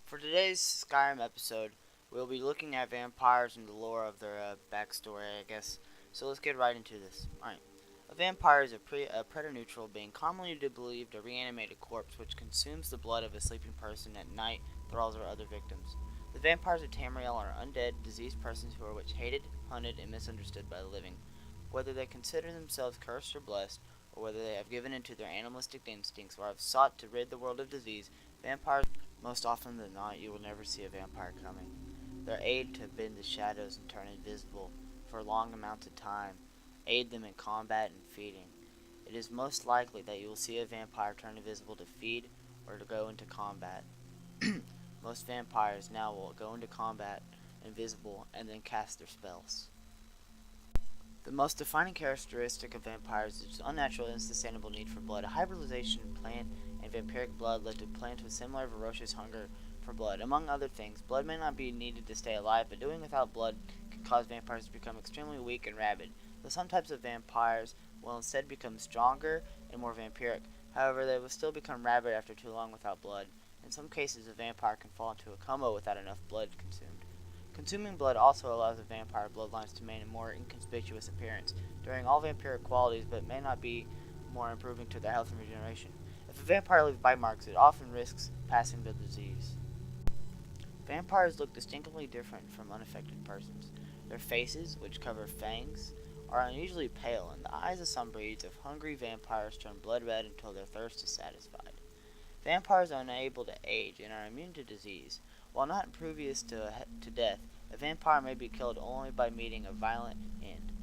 For today's Skyrim episode, we'll be looking at vampires and the lore of their backstory, I guess. So let's get right into this. Alright. A vampire is a predator-neutral being commonly believed a reanimated corpse which consumes the blood of a sleeping person at night, thralls, or other victims. The vampires of Tamriel are undead, diseased persons who are which hated, hunted, and misunderstood by the living. Whether they consider themselves cursed or blessed, or whether they have given into their animalistic instincts or have sought to rid the world of disease, vampires, most often than not, you will never see a vampire coming. Their aid to bend the shadows and turn invisible for long amounts of time, aid them in combat and feeding. It is most likely that you will see a vampire turn invisible to feed or to go into combat. Most vampires now will go into combat invisible and then cast their spells. The most defining characteristic of vampires is its unnatural and unsustainable need for blood. A hybridization in plant and vampiric blood led to plants with similar ferocious hunger for blood. Among other things, blood may not be needed to stay alive, but doing without blood can cause vampires to become extremely weak and rabid. Though some types of vampires will instead become stronger and more vampiric. However, they will still become rabid after too long without blood. In some cases, a vampire can fall into a coma without enough blood consumed. Consuming blood also allows the vampire bloodlines to maintain a more inconspicuous appearance during all vampiric qualities, but may not be more improving to their health and regeneration. If a vampire leaves bite marks, it often risks passing the disease. Vampires look distinctly different from unaffected persons. Their faces, which cover fangs, are unusually pale, and the eyes of some breeds of hungry vampires turn blood red until their thirst is satisfied. Vampires are unable to age and are immune to disease. While not impervious to death, a vampire may be killed only by meeting a violent end.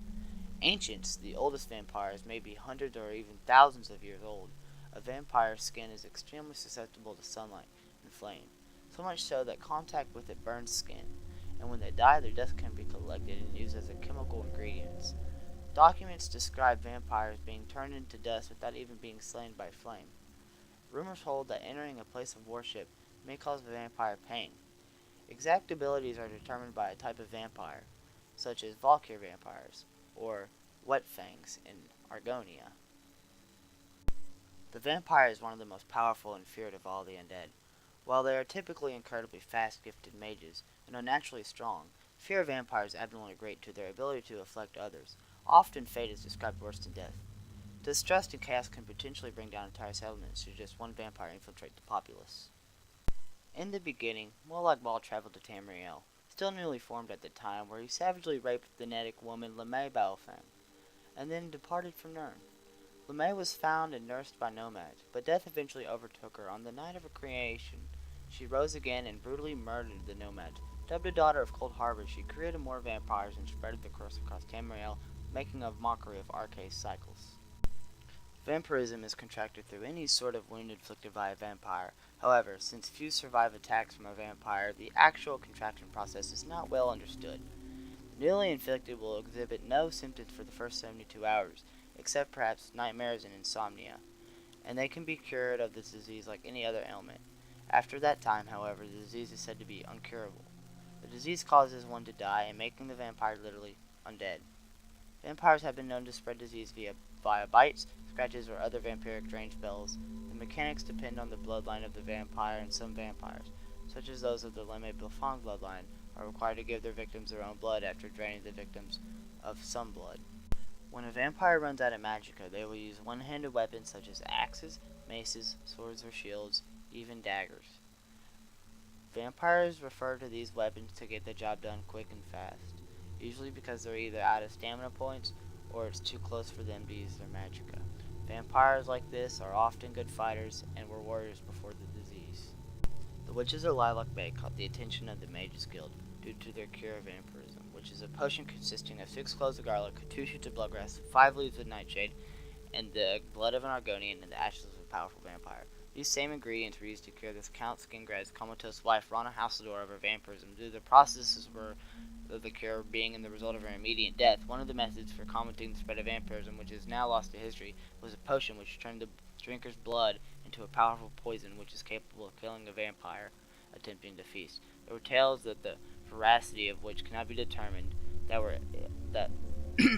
Ancients, the oldest vampires, may be hundreds or even thousands of years old. A vampire's skin is extremely susceptible to sunlight and flame, so much so that contact with it burns skin, and when they die, their dust can be collected and used as a chemical ingredient. Documents describe vampires being turned into dust without even being slain by flame. Rumors hold that entering a place of worship may cause the vampire pain. Exact abilities are determined by a type of vampire, such as Valkyr vampires, or Wet Fangs in Argonia. The vampire is one of the most powerful and feared of all the undead. While they are typically incredibly fast, gifted mages and are naturally strong, fear of vampires is abnormally great to their ability to afflict others. Often fate is described worse than death. Distrust and chaos can potentially bring down entire settlements should just one vampire infiltrate the populace. In the beginning, Molag traveled to Tamriel, still newly formed at the time, where he savagely raped the Nedic woman Lemay Balfang, and then departed from Nirn. Lemay was found and nursed by nomads, but death eventually overtook her. On the night of her creation, she rose again and brutally murdered the nomads. Dubbed a daughter of Cold Harbor, she created more vampires and spread the curse across Tamriel, making a mockery of Arcae's cycles. Vampirism is contracted through any sort of wound inflicted by a vampire. However, since few survive attacks from a vampire, the actual contraction process is not well understood. The newly infected will exhibit no symptoms for the first 72 hours, except perhaps nightmares and insomnia, and they can be cured of this disease like any other ailment. After that time, however, the disease is said to be uncurable. The disease causes one to die, and making the vampire literally undead. Vampires have been known to spread disease via bites, scratches, or other vampiric drain spells. The mechanics depend on the bloodline of the vampire, and some vampires, such as those of the Lemay Bilfang bloodline, are required to give their victims their own blood after draining the victims of some blood. When a vampire runs out of magicka, they will use one-handed weapons such as axes, maces, swords, or shields, even daggers. Vampires refer to these weapons to get the job done quick and fast, usually because they're either out of stamina points or it's too close for them to use their magicka. Vampires like this are often good fighters and were warriors before the disease. The Witches of Lilac Bay caught the attention of the Mages Guild due to their cure of vampirism, which is a potion consisting of 6 cloves of garlic, 2 shoots of bloodgrass, 5 leaves of nightshade, and the blood of an Argonian and the ashes of a powerful vampire. These same ingredients were used to cure the Count Skingrad's comatose wife, Rana Halsidor, of her vampirism. Due to the processes of the cure being in the result of her immediate death, one of the methods for combating the spread of vampirism, which is now lost to history, was a potion which turned the drinker's blood into a powerful poison which is capable of killing a vampire attempting to feast. There were tales that the veracity of which cannot be determined, that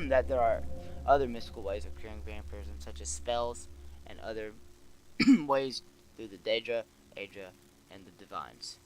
that there are other mystical ways of curing vampirism, such as spells and other ways through the Daedra, Aedra, and the Divines.